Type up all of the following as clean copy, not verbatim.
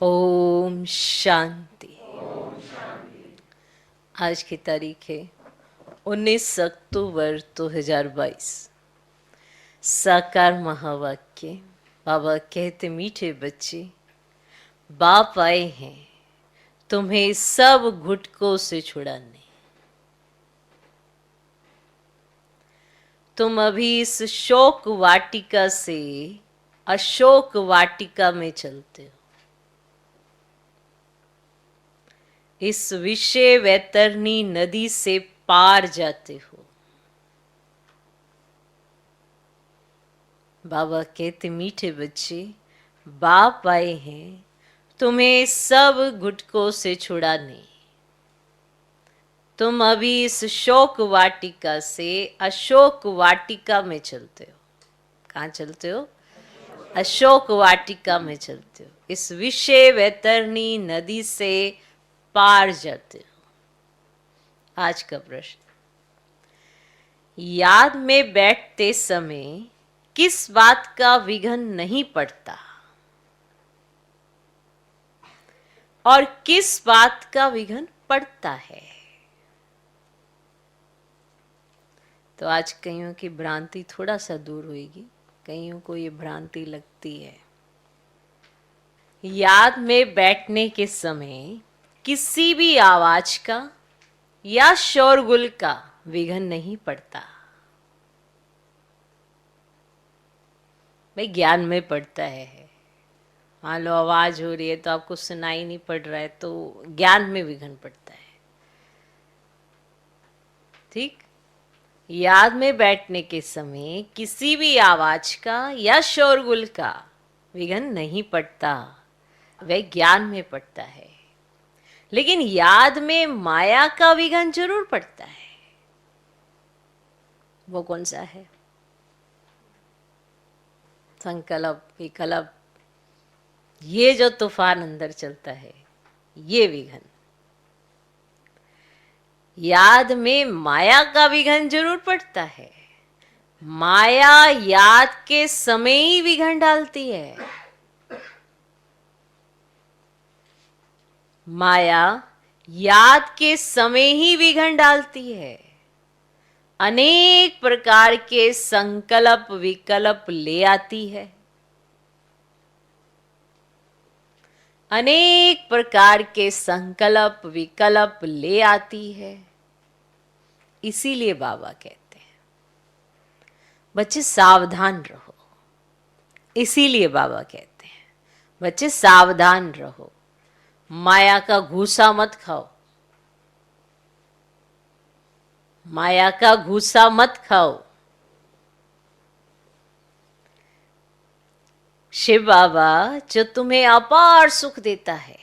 ओम शांति। आज की तारीख है 19 अक्टूबर 2022। साकार महावाक्य। बाबा कहते, मीठे बच्चे, बाप आए हैं तुम्हें सब घुटकों से छुड़ाने। तुम अभी इस शोक वाटिका से अशोक वाटिका में चलते हो। इस विषय वैतरणी नदी से पार जाते हो। बाबा कहते, मीठे बच्चे, बाप आए हैं तुम्हें सब घुटकों से छुड़ाने। तुम अभी इस शोक वाटिका से अशोक वाटिका में चलते हो। कहाँ चलते हो? अशोक वाटिका में चलते हो। इस विषय वैतरणी नदी से पार जाते हो। आज का प्रश्न, याद में बैठते समय किस बात का विघन नहीं पड़ता और किस बात का विघन पड़ता है? तो आज कईयों की भ्रांति थोड़ा सा दूर होगी। कईयों को ये भ्रांति लगती है, याद में बैठने के समय किसी भी आवाज का या शोरगुल का विघन नहीं पड़ता। भाई, ज्ञान में पड़ता है। मान लो आवाज हो रही है तो आपको सुनाई नहीं पड़ रहा है, तो ज्ञान में विघन पड़ता है। ठीक? याद में बैठने के समय किसी भी आवाज का या शोरगुल का विघन नहीं पड़ता, वह ज्ञान में पड़ता है। लेकिन याद में माया का विघन जरूर पड़ता है। वो कौन सा है? संकल्प, विकल्प, ये जो तूफान अंदर चलता है, ये विघन। याद में माया का विघन जरूर पड़ता है। माया याद के समय ही विघन डालती है। माया याद के समय ही विघन डालती है। अनेक प्रकार के संकल्प विकल्प ले आती है। अनेक प्रकार के संकल्प विकल्प ले आती है। इसीलिए बाबा कहते हैं, बच्चे सावधान रहो। इसीलिए बाबा कहते हैं, बच्चे सावधान रहो, माया का घूसा मत खाओ। माया का घूसा मत खाओ। शिव बाबा जो तुम्हें अपार सुख देता है,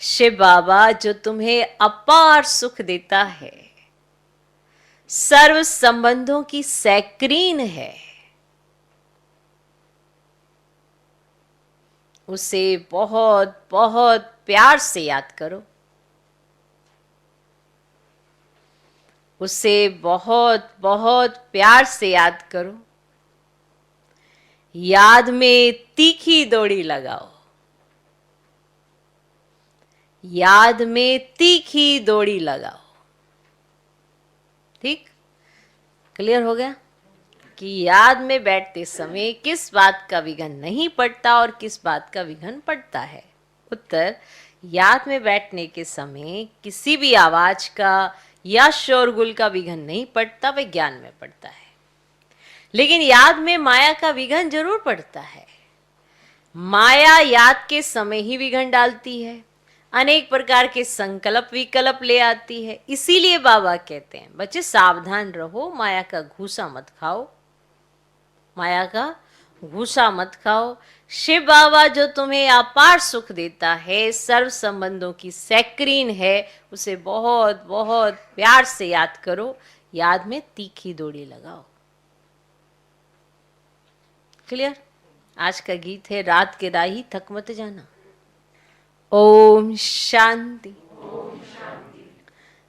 शिव बाबा जो तुम्हें अपार सुख देता है, सर्व संबंधों की सैक्रीन है, उसे बहुत बहुत प्यार से याद करो। उसे बहुत बहुत प्यार से याद करो। याद में तीखी दौड़ी लगाओ। याद में तीखी दौड़ी लगाओ। ठीक? क्लियर हो गया कि याद में बैठते समय किस बात का विघन नहीं पड़ता और किस बात का विघन पड़ता है? उत्तर, याद में बैठने के समय किसी भी आवाज का या शोरगुल का विघन नहीं पड़ता, वह ज्ञान में पड़ता है। लेकिन याद में माया का विघन जरूर पड़ता है। माया याद के समय ही विघन डालती है। अनेक प्रकार के संकल्प विकल्प ले आती है। इसीलिए बाबा कहते हैं, बच्चे सावधान रहो, माया का घूसा मत खाओ। माया का घूसा मत खाओ। शिव बाबा जो तुम्हें अपार सुख देता है, सर्व संबंधों की सैक्रीन है, उसे बहुत बहुत प्यार से याद करो। याद में तीखी दौड़ी लगाओ। क्लियर? आज का गीत है, रात के राही थक मत जाना। ओम शांति।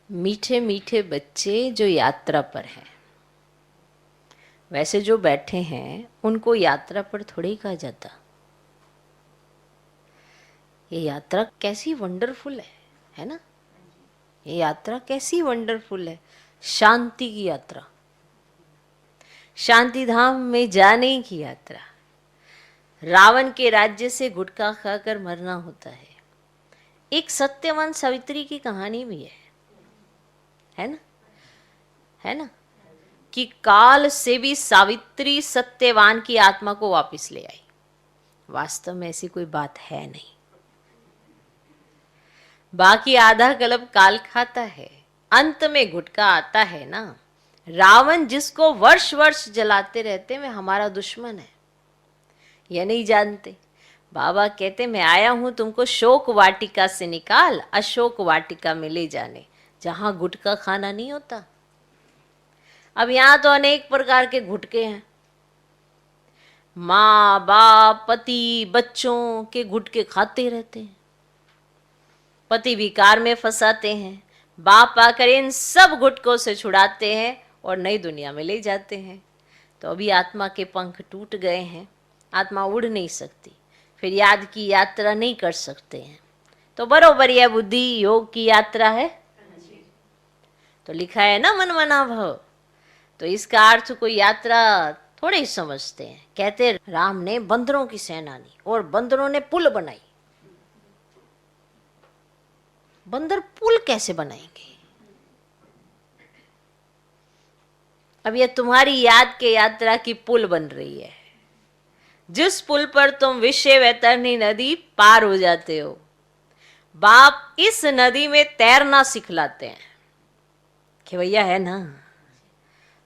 मीठे मीठे बच्चे जो यात्रा पर हैं, वैसे जो बैठे हैं उनको यात्रा पर थोड़ी कहा जाता। ये यात्रा कैसी वंडरफुल है ना? ये यात्रा कैसी वंडरफुल है, शांति की यात्रा, शांति धाम में जाने की यात्रा। रावण के राज्य से गुटखा खाकर मरना होता है। एक सत्यवान सावित्री की कहानी भी है ना? है ना? कि काल से भी सावित्री सत्यवान की आत्मा को वापस ले आई। वास्तव में ऐसी कोई बात है नहीं। बाकी आधा कल्प काल खाता है, अंत में गुटका आता है ना। रावण जिसको वर्ष वर्ष जलाते रहते हैं, वे हमारा दुश्मन है, यह नहीं जानते। बाबा कहते मैं आया हूं तुमको शोक वाटिका से निकाल अशोक वाटिका में ले जाने, जहां गुटका खाना नहीं होता। अब यहां तो अनेक प्रकार के गुटके हैं, माँ बाप पति बच्चों के गुटके खाते रहते हैं, पति विकार में फंसाते हैं, बाप आकर इन सब गुटकों से छुड़ाते हैं और नई दुनिया में ले जाते हैं। तो अभी आत्मा के पंख टूट गए हैं, आत्मा उड़ नहीं सकती, फिर याद की यात्रा नहीं कर सकते हैं। तो बरोबर यह बुद्धि योग की यात्रा है। तो लिखा है ना मन मना भव। तो इसका अर्थ कोई यात्रा थोड़े ही समझते हैं। कहते राम ने बंदरों की सेना ली और बंदरों ने पुल बनाई। बंदर पुल कैसे बनाएंगे? अब यह तुम्हारी याद के यात्रा की पुल बन रही है, जिस पुल पर तुम विषय वैतरणी नदी पार हो जाते हो। बाप इस नदी में तैरना सिखलाते हैं कि भैया है ना,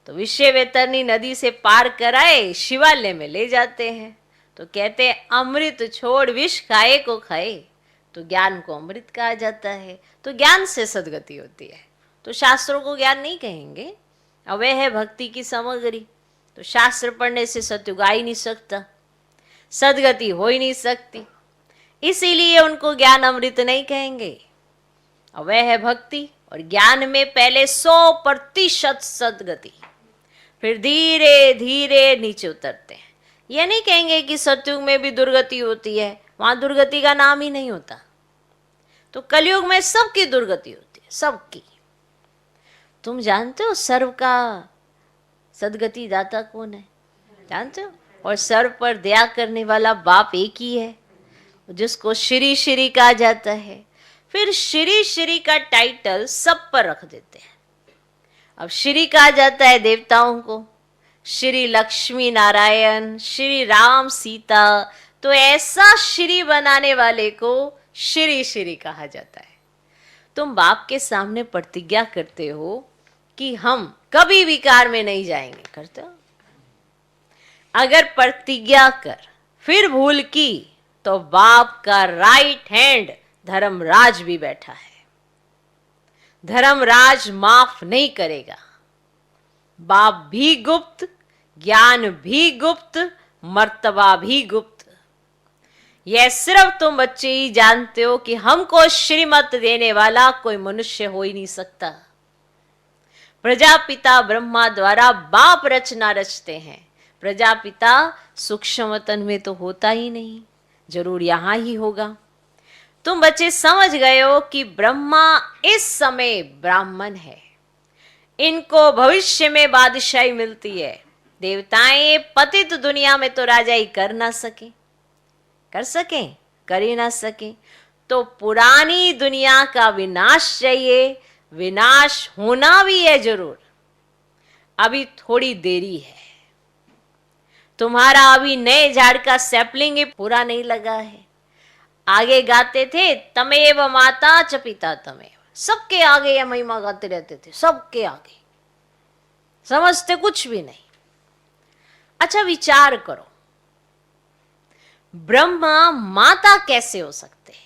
तो विषय वैतरणी नदी से पार कराए शिवालय में ले जाते हैं। तो कहते हैं अमृत छोड़ विष खाए को खाए, तो ज्ञान को अमृत कहा जाता है। तो ज्ञान से सदगति होती है। तो शास्त्रों को ज्ञान नहीं कहेंगे, और वह है भक्ति की सामग्री। तो शास्त्र पढ़ने से सत्युग आ ही नहीं सकता, सदगति हो ही नहीं सकती, इसीलिए उनको ज्ञान अमृत नहीं कहेंगे। और वह है भक्ति, और ज्ञान में पहले 100% सदगति, फिर धीरे धीरे नीचे उतरते हैं। यह नहीं कहेंगे कि सतयुग में भी दुर्गति होती है, वहां दुर्गति का नाम ही नहीं होता। तो कलयुग में सबकी दुर्गति होती है, सबकी। तुम जानते हो सर्व का सदगति दाता कौन है? जानते हो? और सर्व पर दया करने वाला बाप एक ही है, जिसको श्री श्री कहा जाता है। फिर श्री श्री का टाइटल सब पर रख देते हैं। अब श्री कहा जाता है देवताओं को, श्री लक्ष्मी नारायण, श्री राम सीता, तो ऐसा श्री बनाने वाले को श्री श्री कहा जाता है। तुम बाप के सामने प्रतिज्ञा करते हो कि हम कभी विकार में नहीं जाएंगे, करते हो? अगर प्रतिज्ञा कर फिर भूल की, तो बाप का राइट हैंड धर्मराज भी बैठा है। धर्मराज माफ नहीं करेगा। बाप भी गुप्त, ज्ञान भी गुप्त, मर्तबा भी गुप्त। यह सिर्फ तुम बच्चे ही जानते हो कि हमको श्रीमत देने वाला कोई मनुष्य हो ही नहीं सकता। प्रजापिता ब्रह्मा द्वारा बाप रचना रचते हैं। प्रजापिता सूक्ष्म वतन में तो होता ही नहीं, जरूर यहां ही होगा। तुम बच्चे समझ गए हो कि ब्रह्मा इस समय ब्राह्मण है, इनको भविष्य में बादशाही मिलती है। देवताएं पतित दुनिया में तो राजाई कर ना सके, कर सके, कर ही ना सके। तो पुरानी दुनिया का विनाश चाहिए, विनाश होना भी है जरूर। अभी थोड़ी देरी है। तुम्हारा अभी नए झाड़ का सैपलिंग ही पूरा नहीं लगा है। आगे गाते थे तमेव माता च पिता तमेव, सबके आगे यह महिमा गाते रहते थे, सबके आगे, समझते कुछ भी नहीं। अच्छा विचार करो, ब्रह्मा माता कैसे हो सकते हैं?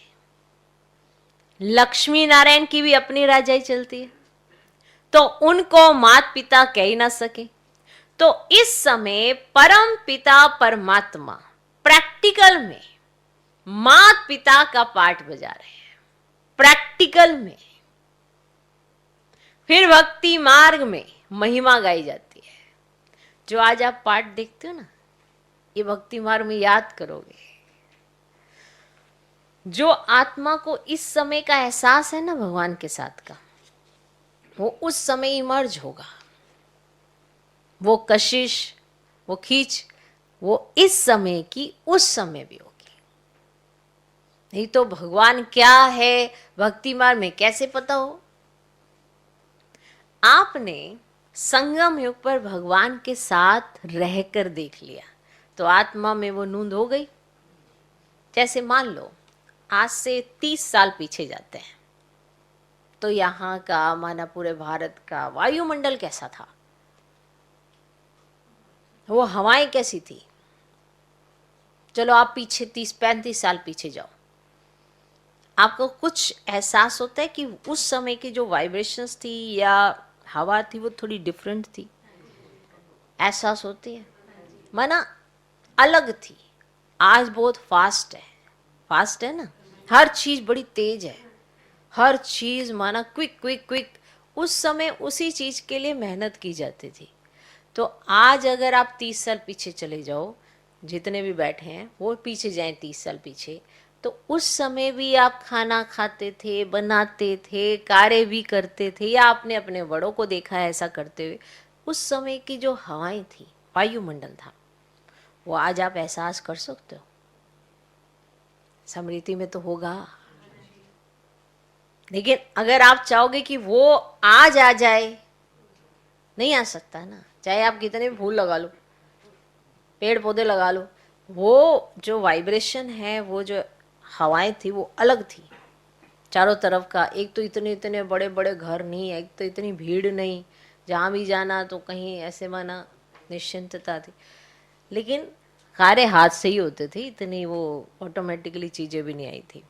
लक्ष्मी नारायण की भी अपनी राजाई चलती है, तो उनको माता पिता कह ही ना सके। तो इस समय परम पिता परमात्मा प्रैक्टिकल में माता पिता का पाठ बजा रहे हैं, प्रैक्टिकल में। फिर भक्ति मार्ग में महिमा गाई जाती है। जो आज आप पाठ देखते हो ना, ये भक्ति मार्ग में याद करोगे। जो आत्मा को इस समय का एहसास है ना भगवान के साथ का, वो उस समय इमर्ज होगा। वो कशिश, वो खींच, वो इस समय की उस समय भी होगी। नहीं तो भगवान क्या है भक्ति मार्ग में कैसे पता हो? आपने संगम युग पर भगवान के साथ रहकर देख लिया तो आत्मा में वो नूंद हो गई। जैसे मान लो आज से 30 साल पीछे जाते हैं तो यहाँ का माना पूरे भारत का वायुमंडल कैसा था, वो हवाएं कैसी थी। चलो आप पीछे 30-35 साल पीछे जाओ, आपको कुछ एहसास होता है कि उस समय की जो वाइब्रेशंस थी या हवा थी वो थोड़ी डिफरेंट थी, एहसास होती है, माना अलग थी। आज बहुत फास्ट है ना, हर चीज बड़ी तेज है, हर चीज माना क्विक क्विक क्विक। उस समय उसी चीज के लिए मेहनत की जाती थी। तो आज अगर आप 30 साल पीछे चले जाओ, जितने भी बैठे हैं वो पीछे जाएं 30 साल पीछे, तो उस समय भी आप खाना खाते थे, बनाते थे, कार्य भी करते थे, या आपने अपने बड़ों को देखा है ऐसा करते हुए। उस समय की जो हवाएं थी, वायुमंडल था, वो आज आप एहसास कर सकते हो? स्मृति में तो होगा। लेकिन अगर आप चाहोगे कि वो आज आ जाए, नहीं आ सकता ना। चाहे आप कितने भी फूल लगा लो, पेड़ पौधे लगा लो, वो जो वाइब्रेशन है, वो जो हवाएं थी वो अलग थी। चारों तरफ का, एक तो इतने इतने बड़े बड़े घर नहीं, एक तो इतनी भीड़ नहीं, जहाँ भी जाना तो कहीं ऐसे माना निश्चिंतता थी। लेकिन कार्य हाथ से ही होते थे, इतनी वो ऑटोमेटिकली चीज़ें भी नहीं आई थी।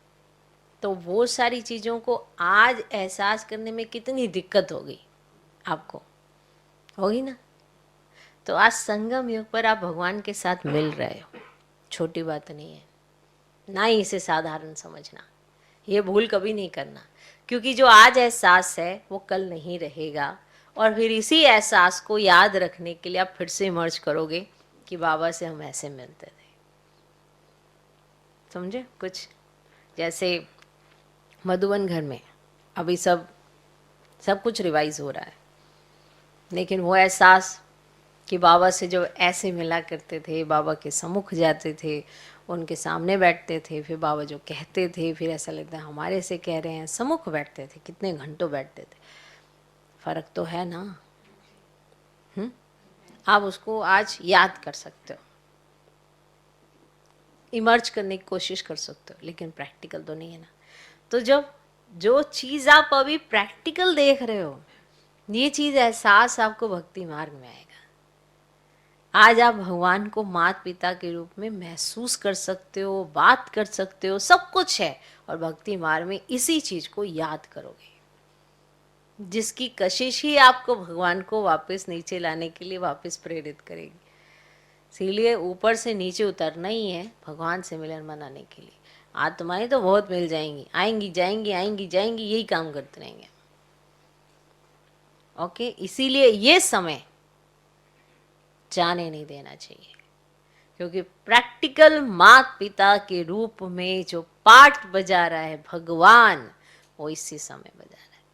तो वो सारी चीज़ों को आज एहसास करने में कितनी दिक्कत होगी आपको, होगी ना। तो आज संगम युग पर आप भगवान के साथ मिल रहे हो, छोटी बात नहीं है ना ही इसे साधारण समझना। ये भूल कभी नहीं करना, क्योंकि जो आज एहसास है वो कल नहीं रहेगा। और फिर इसी एहसास को याद रखने के लिए आप फिर से इमर्ज करोगे कि बाबा से हम ऐसे मिलते थे। समझे कुछ? जैसे मधुबन घर में अभी सब कुछ रिवाइज हो रहा है, लेकिन वो एहसास कि बाबा से जो ऐसे मिला करते थे, बाबा के सम्मुख जाते थे, उनके सामने बैठते थे, फिर बाबा जो कहते थे फिर ऐसा लगता है हमारे से कह रहे हैं, सम्मुख बैठते थे, कितने घंटों बैठते थे। फर्क तो है ना। आप उसको आज याद कर सकते हो, इमर्ज करने की कोशिश कर सकते हो, लेकिन प्रैक्टिकल तो नहीं है ना। तो जब जो चीज़ आप अभी प्रैक्टिकल देख रहे हो, ये चीज़ एहसास आपको भक्ति मार्ग में आएगा। आज आप भगवान को माता पिता के रूप में महसूस कर सकते हो, बात कर सकते हो, सब कुछ है। और भक्ति मार्ग में इसी चीज को याद करोगे, जिसकी कशिश ही आपको भगवान को वापस नीचे लाने के लिए वापस प्रेरित करेगी। इसीलिए ऊपर से नीचे उतरना ही है भगवान से मिलन मनाने के लिए। आत्माएं तो बहुत मिल जाएंगी, आएंगी जाएंगी, आएंगी जाएंगी, यही काम करते रहेंगे। ओके, इसीलिए ये समय जाने नहीं देना चाहिए, क्योंकि प्रैक्टिकल माता पिता के रूप में जो पाठ बजा रहा है भगवान, वो इसी समय बजा रहा है।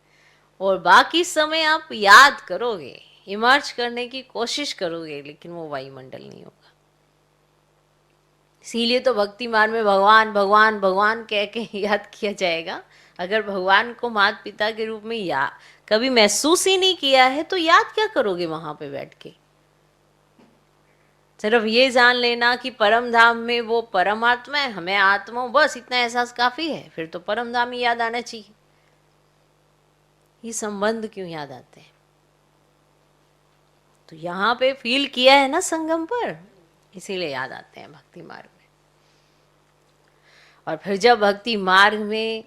और बाकी समय आप याद करोगे, इमर्ज करने की कोशिश करोगे, लेकिन वो वायुमंडल नहीं होगा। इसीलिए तो भक्ति मार्ग में भगवान भगवान भगवान कह के याद किया जाएगा। अगर भगवान को माता पिता के रूप में या कभी महसूस ही नहीं किया है तो याद क्या करोगे वहां पे बैठ के। सिर्फ ये जान लेना कि परम धाम में वो परमात्मा है, हमें आत्मा, बस इतना एहसास काफी है। फिर तो परम धाम ही याद आना चाहिए। ये संबंध क्यों याद आते हैं? तो यहाँ पे फील किया है ना संगम पर, इसीलिए याद आते हैं भक्ति मार्ग में। और फिर जब भक्ति मार्ग में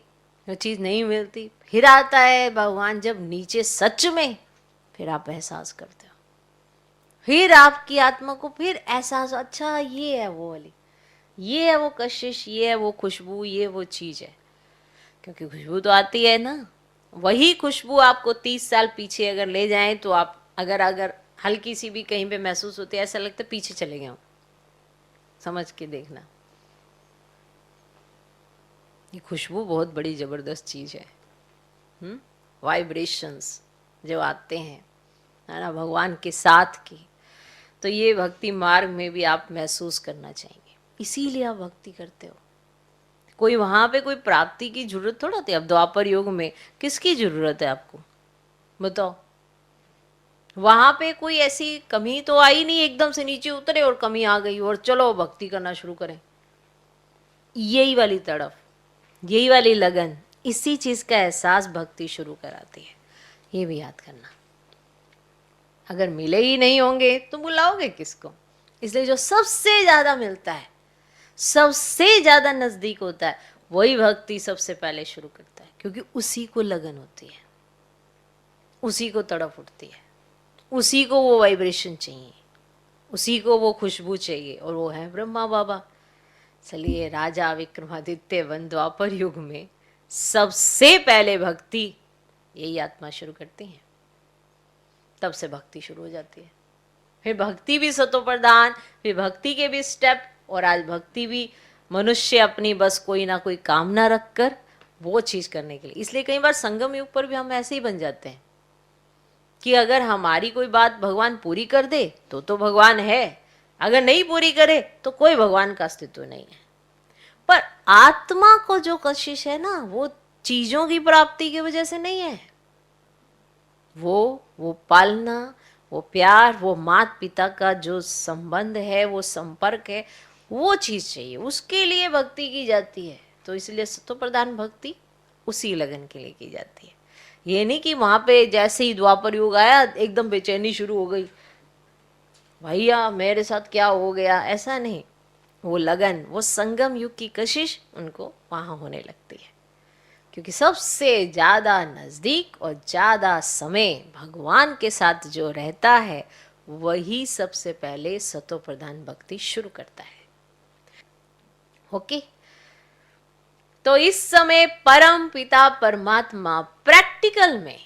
वो चीज नहीं मिलती, फिर आता है भगवान जब नीचे सच में, फिर आप एहसास करते हो, फिर आपकी आत्मा को फिर एहसास, अच्छा ये है वो वाली, ये है वो कशिश, ये है वो खुशबू, ये वो चीज है। क्योंकि खुशबू तो आती है ना। वही खुशबू आपको 30 साल पीछे अगर ले जाएं तो आप अगर अगर हल्की सी भी कहीं पे महसूस होती है, ऐसा लगता है पीछे चले गए हो। समझ के देखना, ये खुशबू बहुत बड़ी जबरदस्त चीज है। वाइब्रेशंस जो आते हैं, है ना, भगवान के साथ की, तो ये भक्ति मार्ग में भी आप महसूस करना चाहेंगे, इसीलिए आप भक्ति करते हो। कोई वहां पे कोई प्राप्ति की जरूरत थोड़ा थी। अब द्वापर युग में किसकी जरूरत है आपको, बताओ। वहां पे कोई ऐसी कमी तो आई नहीं, एकदम से नीचे उतरे और कमी आ गई और चलो भक्ति करना शुरू करें। यही वाली तड़फ, यही वाली लगन, इसी चीज का एहसास भक्ति शुरू कराती है, ये भी याद करना। अगर मिले ही नहीं होंगे तो बुलाओगे किसको। इसलिए जो सबसे ज्यादा मिलता है, सबसे ज्यादा नजदीक होता है, वही भक्ति सबसे पहले शुरू करता है, क्योंकि उसी को लगन होती है, उसी को तड़प उठती है, उसी को वो वाइब्रेशन चाहिए, उसी को वो खुशबू चाहिए, और वो है ब्रह्मा बाबा। चलिए, राजा विक्रमादित्य वन द्वापर युग में सबसे पहले भक्ति यही आत्मा शुरू करती है, तब से भक्ति शुरू हो जाती है। फिर भक्ति भी सतो प्रधान, फिर भक्ति के भी स्टेप, और आज भक्ति भी मनुष्य अपनी बस कोई ना कोई कामना रखकर वो चीज करने के लिए। इसलिए कई बार संगम युग पर भी हम ऐसे ही बन जाते हैं कि अगर हमारी कोई बात भगवान पूरी कर दे तो भगवान है, अगर नहीं पूरी करे तो कोई भगवान का अस्तित्व नहीं है। पर आत्मा को जो कशिश है ना, वो चीजों की प्राप्ति की वजह से नहीं है। वो पालना, वो प्यार, वो माता पिता का जो संबंध है, वो संपर्क है, वो चीज चाहिए, उसके लिए भक्ति की जाती है। तो इसलिए सतो प्रधान भक्ति उसी लगन के लिए की जाती है। ये नहीं कि वहां पे जैसे ही द्वापर युग आया एकदम बेचैनी शुरू हो गई, भैया मेरे साथ क्या हो गया, ऐसा नहीं। वो लगन, वो संगम युग की कशिश उनको वहां होने लगती है, क्योंकि सबसे ज्यादा नजदीक और ज्यादा समय भगवान के साथ जो रहता है, वही सबसे पहले सतो प्रधान भक्ति शुरू करता है। ओके, तो इस समय परम पिता परमात्मा प्रैक्टिकल में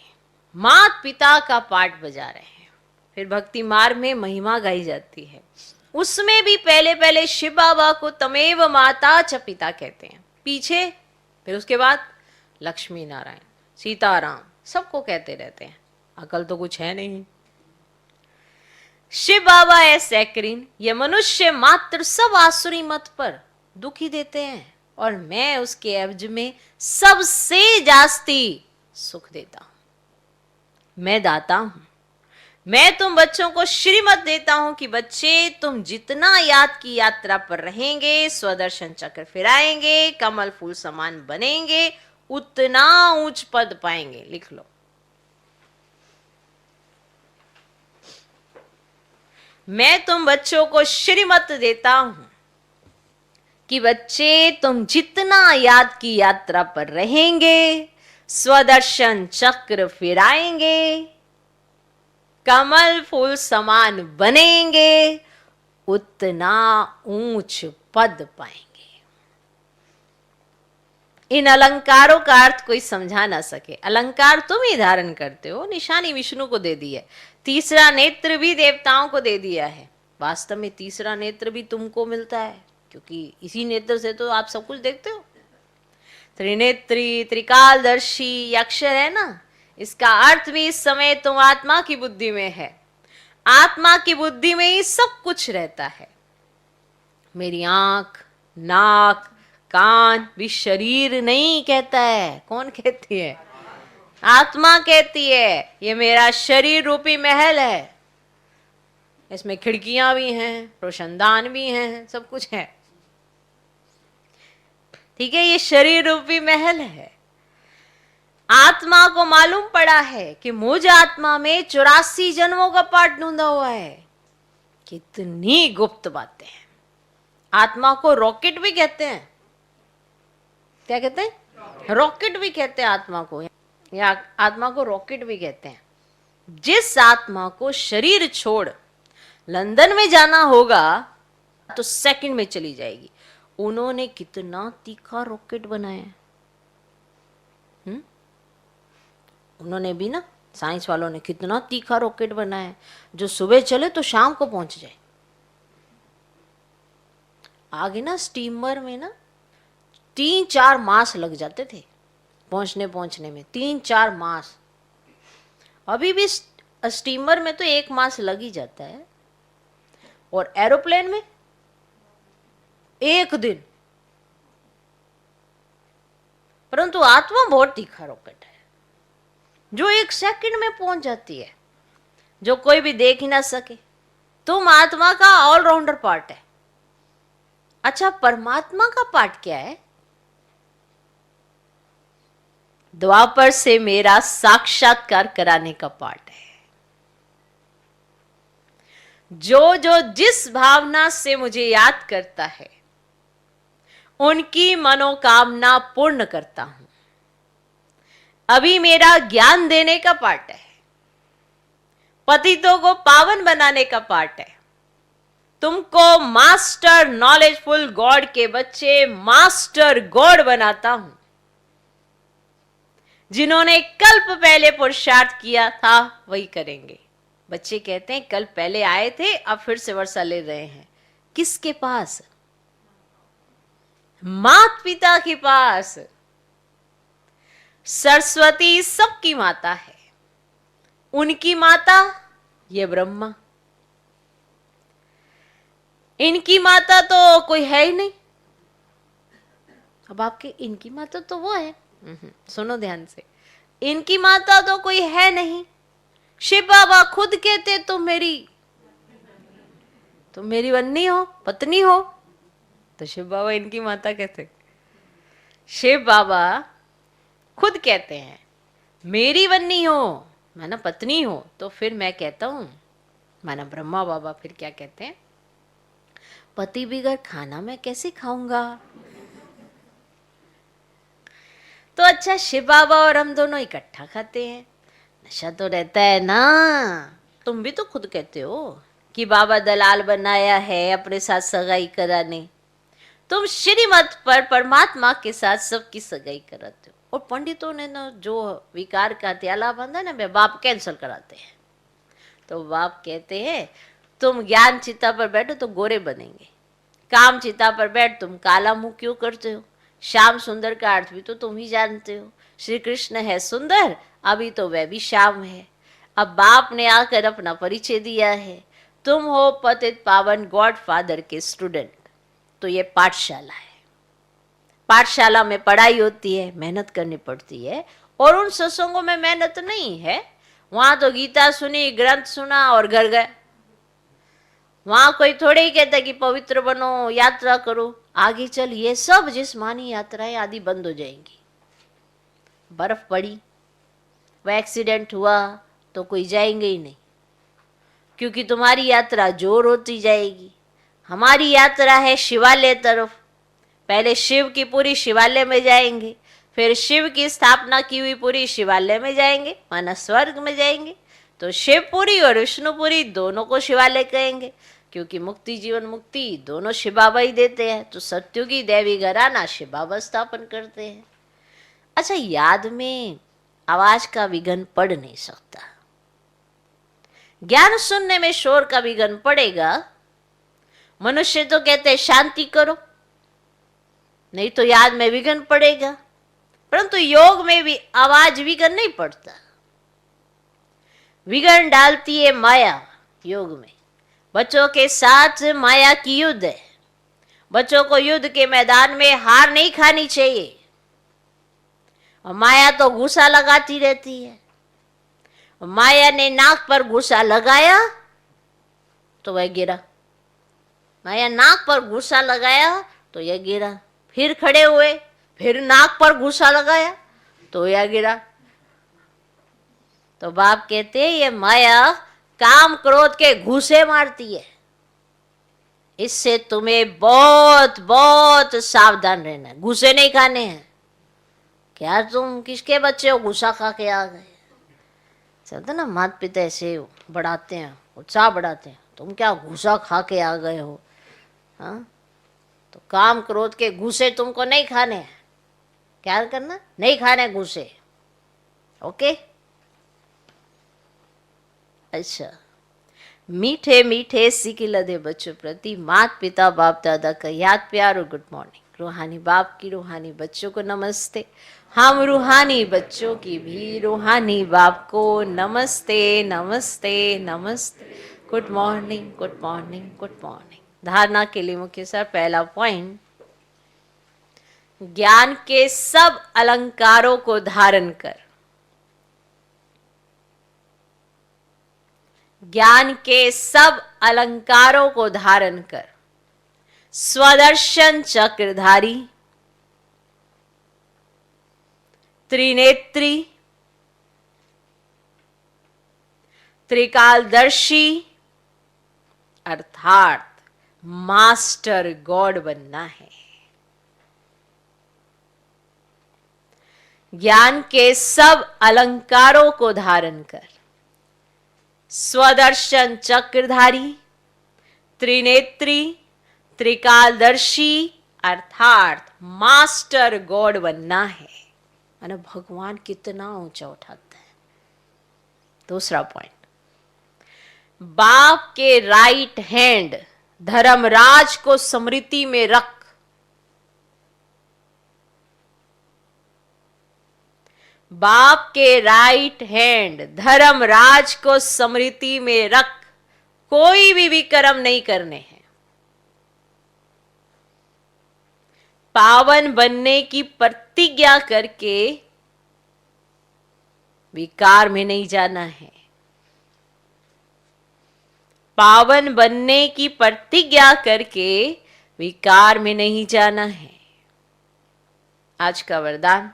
मात पिता का पाठ बजा रहे हैं। फिर भक्ति मार्ग में महिमा गाई जाती है, उसमें भी पहले पहले शिव बाबा को तमेव माता च पिता कहते हैं, पीछे फिर उसके बाद लक्ष्मी नारायण, सीताराम, सबको कहते रहते हैं। अकल तो कुछ है नहीं। शिव बाबा है सैकरीन, ये मनुष्य मात्र सब आसुरी मत पर दुखी देते हैं, और मैं उसके एवज में सबसे जास्ती सुख देता हूं। मैं दाता हूं। मैं तुम बच्चों को श्रीमत देता हूं कि बच्चे, तुम जितना याद की यात्रा पर रहेंगे, स्वदर्शन चक्र फिराएंगे, कमल फूल समान बनेंगे, उतना ऊंच पद पाएंगे। लिख लो, मैं तुम बच्चों को श्रीमत देता हूं कि बच्चे, तुम जितना याद की यात्रा पर रहेंगे, स्वदर्शन चक्र फिराएंगे, कमल फूल समान बनेंगे, उतना ऊंच पद पाएंगे। इन अलंकारों का अर्थ कोई समझा ना सके। अलंकार तुम ही धारण करते हो, निशानी विष्णु को दे दी है, तीसरा नेत्र भी देवताओं को दे दिया है। वास्तव में तीसरा नेत्र भी तुमको मिलता है, क्योंकि इसी नेत्र से तो आप सब कुछ देखते हो। त्रिनेत्री, त्रिकालदर्शी अक्षर है ना, इसका अर्थ भी इस समय तुम आत्मा की बुद्धि में है। आत्मा की बुद्धि में ही सब कुछ रहता है। मेरी आंख, नाक, कान भी शरीर नहीं कहता है। कौन कहती है? आत्मा कहती है। ये मेरा शरीर रूपी महल है, इसमें खिड़कियां भी हैं, रोशनदान भी हैं, सब कुछ है। ठीक है, ये शरीर रूपी महल है। आत्मा को मालूम पड़ा है कि मुझ आत्मा में 84 जन्मों का पाठ ढूंढा हुआ है। कितनी गुप्त बातें हैं। आत्मा को रॉकेट भी कहते हैं। क्या कहते हैं? रॉकेट भी कहते हैं आत्मा को, या आत्मा को रॉकेट भी कहते हैं। जिस आत्मा को शरीर छोड़ लंदन में जाना होगा तो सेकंड में चली जाएगी। उन्होंने कितना तीखा रॉकेट बनाया है। उन्होंने भी ना, साइंस वालों ने कितना तीखा रॉकेट बनाया है, जो सुबह चले तो शाम को पहुंच जाए। आगे ना स्टीमर में ना 3-4 मास लग जाते थे पहुंचने में, 3-4 मास। अभी भी स्टीमर में तो 1 मास लग ही जाता है, और एरोप्लेन में 1 दिन। परंतु आत्मा बहुत तीखा रॉकेट है, जो 1 सेकंड में पहुंच जाती है, जो कोई भी देख ही ना सके। तुम आत्मा का ऑलराउंडर पार्ट है। अच्छा, परमात्मा का पार्ट क्या है? द्वापर से मेरा साक्षात्कार कराने का पार्ट है। जो जो जिस भावना से मुझे याद करता है, उनकी मनोकामना पूर्ण करता हूं। अभी मेरा ज्ञान देने का पार्ट है, पतितों को पावन बनाने का पार्ट है। तुमको मास्टर नॉलेजफुल गॉड के बच्चे मास्टर गॉड बनाता हूं। जिन्होंने कल्प पहले पुरुषार्थ किया था वही करेंगे। बच्चे कहते हैं कल पहले आए थे, अब फिर से वर्षा ले रहे हैं। किसके पास? माता पिता के पास। सरस्वती सबकी माता है, उनकी माता ये ब्रह्मा, इनकी माता तो कोई है ही नहीं। अब आपके इनकी माता तो वो है, सुनो ध्यान से, इनकी माता तो कोई है नहीं। शिव बाबा खुद कहते तुम मेरी वन्नी हो, पत्नी हो, तो शिव बाबा इनकी माता कहते। शिव बाबा खुद कहते हैं मेरी वन्नी हो, माना पत्नी हो, तो फिर मैं कहता हूं, माना ब्रह्मा बाबा फिर क्या कहते हैं, पति बिगड़ खाना मैं कैसे खाऊंगा। तो अच्छा, शिव बाबा और हम दोनों इकट्ठा खाते हैं, नशा तो रहता है ना। तुम भी तो खुद कहते हो कि बाबा दलाल बनाया है अपने साथ सगाई कराने। तुम श्रीमत पर परमात्मा के साथ सबकी सगाई कराते हो, और पंडितों ने ना जो विकार का त्याला बांधा ना, वे बाप कैंसिल कराते हैं। तो बाप कहते हैं तुम ज्ञान चिता पर बैठो तो गोरे बनेंगे, काम चिता पर बैठ तुम काला मुंह क्यों करते हो। श्याम सुंदर का अर्थ भी तो तुम ही जानते हो। श्री कृष्ण है सुंदर, अभी तो वह भी श्याम है। अब बाप ने आकर अपना परिचय दिया है, तुम हो पतित पावन गॉड फादर के स्टूडेंट। तो ये पाठशाला है, पाठशाला में पढ़ाई होती है, मेहनत करनी पड़ती है। और उन सत्संगों में मेहनत नहीं है, वहां तो गीता सुनी, ग्रंथ सुना और घर गए। वहां कोई थोड़े ही कहता कि पवित्र बनो, यात्रा करो, आगे चल। ये सब जिस्मानी यात्राएं आदि बंद हो जाएंगी। बर्फ पड़ी, वह एक्सीडेंट हुआ तो कोई जाएंगे ही नहीं, क्योंकि तुम्हारी यात्रा जोर होती जाएगी। हमारी यात्रा है शिवालय तरफ। पहले शिव की पूरी शिवालय में जाएंगे, फिर शिव की स्थापना की हुई पूरी शिवालय में जाएंगे, माना स्वर्ग में जाएंगे। तो शिवपुरी और विष्णुपुरी दोनों को शिवालय कहेंगे, क्योंकि मुक्ति जीवन मुक्ति दोनों शिव बाबा ही देते हैं। तो सत्युगी देवी घराना शिव बाबा स्थापन करते हैं। अच्छा, याद में आवाज का विघन पड़ नहीं सकता, ज्ञान सुनने में शोर का विघन पड़ेगा। मनुष्य तो कहते हैं शांति करो, नहीं तो याद में विघन पड़ेगा। परंतु योग में भी आवाज विघन नहीं पड़ता, विघन डालती है माया। योग में बच्चों के साथ माया की युद्ध है। बच्चों को युद्ध के मैदान में हार नहीं खानी चाहिए। और माया तो घूसा लगाती रहती है। माया ने नाक पर घूसा लगाया तो वह गिरा, माया नाक पर घूसा लगाया तो यह गिरा, फिर खड़े हुए, फिर नाक पर घूसा लगाया तो यह गिरा। तो बाप कहते हैं ये माया काम क्रोध के घूसे मारती है, इससे तुम्हें बहुत बहुत सावधान रहना है। घूसे नहीं खाने हैं। क्या तुम किसके बच्चे हो घूसा खा के आ गए? चलते ना, माता पिता ऐसे बढ़ाते हैं, उत्साह बढ़ाते हैं, तुम क्या घूसा खा के आ गए हो? हाँ, तो काम क्रोध के घूसे तुमको नहीं खाने हैं। क्या करना? नहीं खाने घूसे। ओके। अच्छा, मीठे मीठे सिकी लदे बच्चों प्रति माता पिता बाप दादा का याद प्यार और गुड मॉर्निंग। रूहानी बाप की रूहानी बच्चों को नमस्ते। हम रूहानी बच्चों की भी रूहानी बाप को नमस्ते नमस्ते नमस्ते। Good morning good morning good morning. धारणा के लिए मुख्य सर पहला पॉइंट, ज्ञान के सब अलंकारों को धारण कर, ज्ञान के सब अलंकारों को धारण कर स्वदर्शन चक्रधारी, त्रिनेत्री, त्रिकालदर्शी अर्थात मास्टर गॉड बनना है। ज्ञान के सब अलंकारों को धारण कर स्वदर्शन चक्रधारी, त्रिनेत्री, त्रिकालदर्शी अर्थात मास्टर गॉड बनना है। माने भगवान कितना ऊंचा उठाता है। दूसरा पॉइंट, बाप के राइट हैंड धर्मराज को स्मृति में रख, बाप के राइट हैंड धर्मराज को स्मृति में रख, कोई भी विक्रम नहीं करने हैं। पावन बनने की प्रतिज्ञा करके विकार में नहीं जाना है। पावन बनने की प्रतिज्ञा करके विकार में नहीं जाना है। आज का वरदान,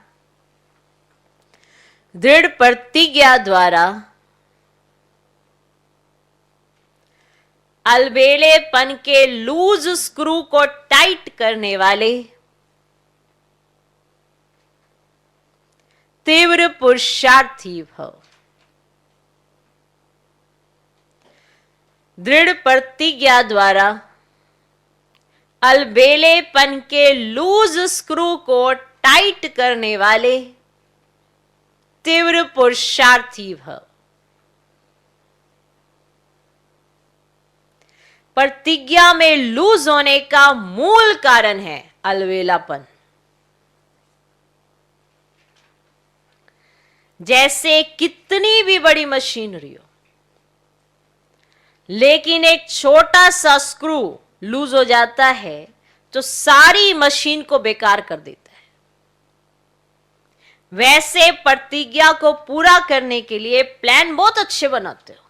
दृढ़ प्रतिज्ञा द्वारा अलबेलेपन के लूज स्क्रू को टाइट करने वाले तीव्र पुरुषार्थी भव। दृढ़ प्रतिज्ञा द्वारा अलबेलेपन के लूज स्क्रू को टाइट करने वाले तीव्र पुरुषार्थी भव। प्रतिज्ञा में लूज होने का मूल कारण है अलबेलापन। जैसे कितनी भी बड़ी मशीनरी हो, लेकिन एक छोटा सा स्क्रू लूज हो जाता है तो सारी मशीन को बेकार कर देता है। वैसे प्रतिज्ञा को पूरा करने के लिए प्लान बहुत अच्छे बनाते हो,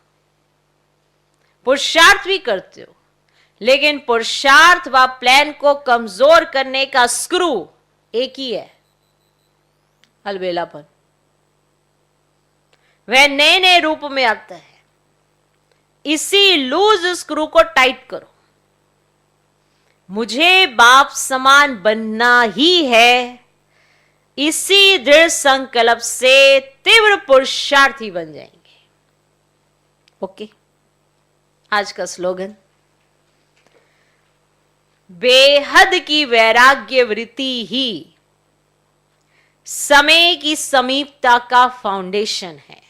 पुरुषार्थ भी करते हो, लेकिन पुरुषार्थ व प्लान को कमजोर करने का स्क्रू एक ही है, अलबेलापन। वह नए नए रूप में आता है। इसी लूज स्क्रू को टाइट करो। मुझे बाप समान बनना ही है, इसी दृढ़ संकल्प से तीव्र पुरुषार्थी बन जाएंगे। ओके, आज का स्लोगन, बेहद की वैराग्य वृत्ति ही समय की समीपता का फाउंडेशन है।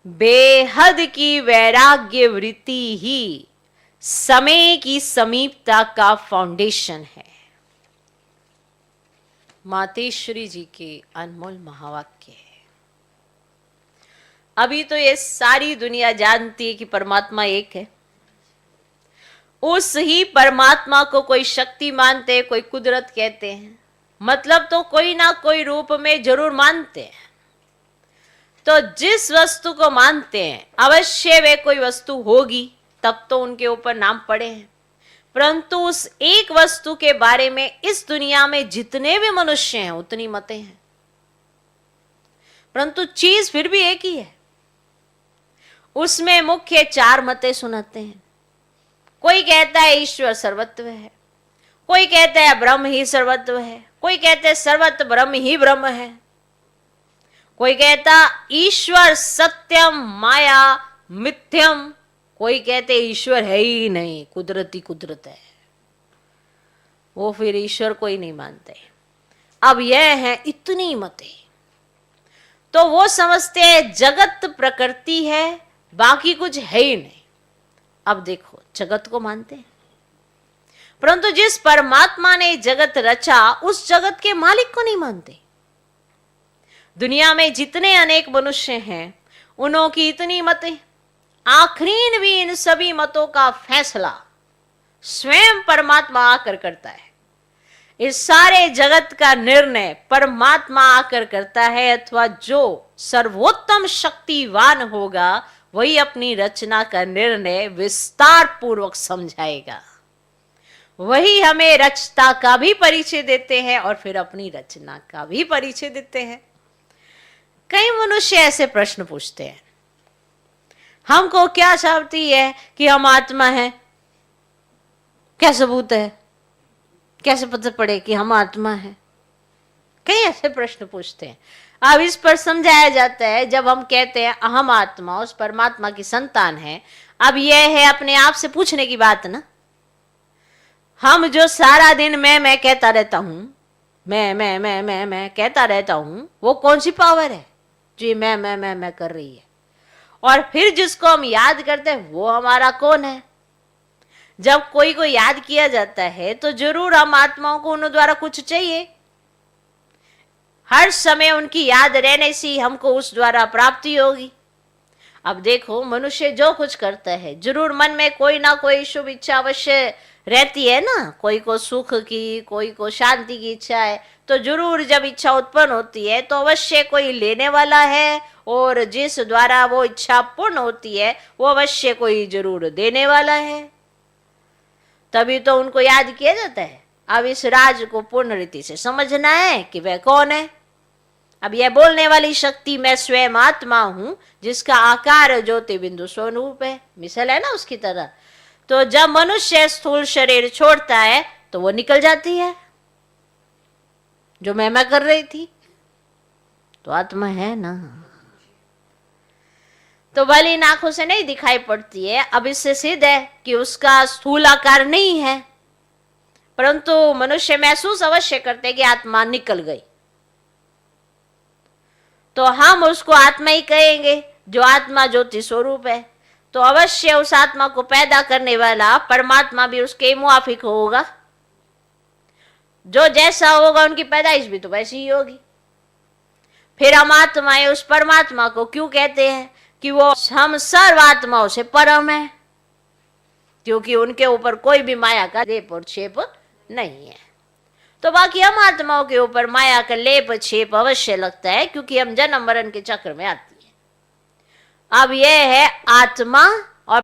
बेहद की वैराग्य वृत्ति ही समय की समीपता का फाउंडेशन है। मातेश्वरी जी के अनमोल महावाक्य है। अभी तो ये सारी दुनिया जानती है कि परमात्मा एक है। उस ही परमात्मा को कोई शक्ति मानते हैं, कोई कुदरत कहते हैं, मतलब तो कोई ना कोई रूप में जरूर मानते हैं। तो जिस वस्तु को मानते हैं अवश्य वे कोई वस्तु होगी, तब तो उनके ऊपर नाम पड़े हैं। परंतु उस एक वस्तु के बारे में इस दुनिया में जितने भी मनुष्य हैं उतनी मतें हैं, परंतु चीज फिर भी एक ही है। उसमें मुख्य 4 मतें सुनाते हैं। कोई कहता है ईश्वर सर्वत्व है, कोई कहता है ब्रह्म ही सर्वत्व है, कोई कहते हैं सर्वत्र ब्रह्म ही ब्रह्म है, कोई कहता ईश्वर सत्यम माया मिथ्यम, कोई कहते ईश्वर है ही नहीं, कुदरत ही कुदरत है। वो फिर ईश्वर को ही नहीं मानते। अब यह है इतनी मतें, तो वो समझते हैं जगत प्रकृति है, बाकी कुछ है ही नहीं। अब देखो, जगत को मानते हैं, परंतु जिस परमात्मा ने जगत रचा उस जगत के मालिक को नहीं मानते। दुनिया में जितने अनेक मनुष्य हैं उनों की इतनी मतें, आखिरीन भी इन सभी मतों का फैसला स्वयं परमात्मा आकर करता है। इस सारे जगत का निर्णय परमात्मा आकर करता है, अथवा जो सर्वोत्तम शक्तिवान होगा वही अपनी रचना का निर्णय विस्तार पूर्वक समझाएगा। वही हमें रचता का भी परिचय देते हैं और फिर अपनी रचना का भी परिचय देते हैं। कई मनुष्य ऐसे प्रश्न पूछते हैं, हमको क्या चाहती है कि हम आत्मा हैं? क्या सबूत है? कैसे पता पड़े कि हम आत्मा हैं? कई ऐसे प्रश्न पूछते हैं। अब इस पर समझाया जाता है, जब हम कहते हैं अहम आत्मा उस परमात्मा की संतान है, अब यह है अपने आप से पूछने की बात ना। हम जो सारा दिन मैं कहता रहता हूं, मैं कहता रहता हूं, वो कौन सी पावर है जो ये मैं कर रही है? और फिर जिसको हम याद करते हैं वो हमारा कौन है? जब कोई को याद किया जाता है तो जरूर हम आत्माओं को उन द्वारा कुछ चाहिए। हर समय उनकी याद रहने से हमको उस द्वारा प्राप्ति होगी। अब देखो, मनुष्य जो कुछ करता है जरूर मन में कोई ना कोई शुभ इच्छा अवश्य रहती है ना। कोई को सुख की, कोई को शांति की इच्छा है, तो जरूर जब इच्छा उत्पन्न होती है तो अवश्य कोई लेने वाला है, और जिस द्वारा वो इच्छा पूर्ण होती है वो अवश्य कोई जरूर देने वाला है। तभी तो उनको याद किया जाता है। अब इस राज को पूर्ण रीति से समझना है कि वह कौन है। अब यह बोलने वाली शक्ति मैं स्वयं आत्मा हूं, जिसका आकार ज्योति बिंदु स्वरूप है, मिसल है ना उसकी तरह। तो जब मनुष्य स्थूल शरीर छोड़ता है तो वो निकल जाती है जो मैं कर रही थी, तो आत्मा है ना। तो भली इन आंखों से नहीं दिखाई पड़ती है। अब इससे सिद्ध है कि उसका स्थूल आकार नहीं है, परंतु मनुष्य महसूस अवश्य करते हैं कि आत्मा निकल गई, तो हम उसको आत्मा ही कहेंगे जो आत्मा ज्योति स्वरूप है। तो अवश्य उस आत्मा को पैदा करने वाला परमात्मा भी उसके मुआफिक होगा। जो जैसा होगा उनकी पैदाइश भी तो वैसी ही होगी। फिर हम आत्माएं उस परमात्मा को क्यों कहते हैं कि वो हम सर्वात्माओं से परम है? क्योंकि उनके ऊपर कोई भी माया का लेप और छेप नहीं है। तो बाकी हम आत्माओं के ऊपर माया का लेप छेप अवश्य लगता है, क्योंकि हम जन्म मरण के चक्र में आती है। अब यह है आत्मा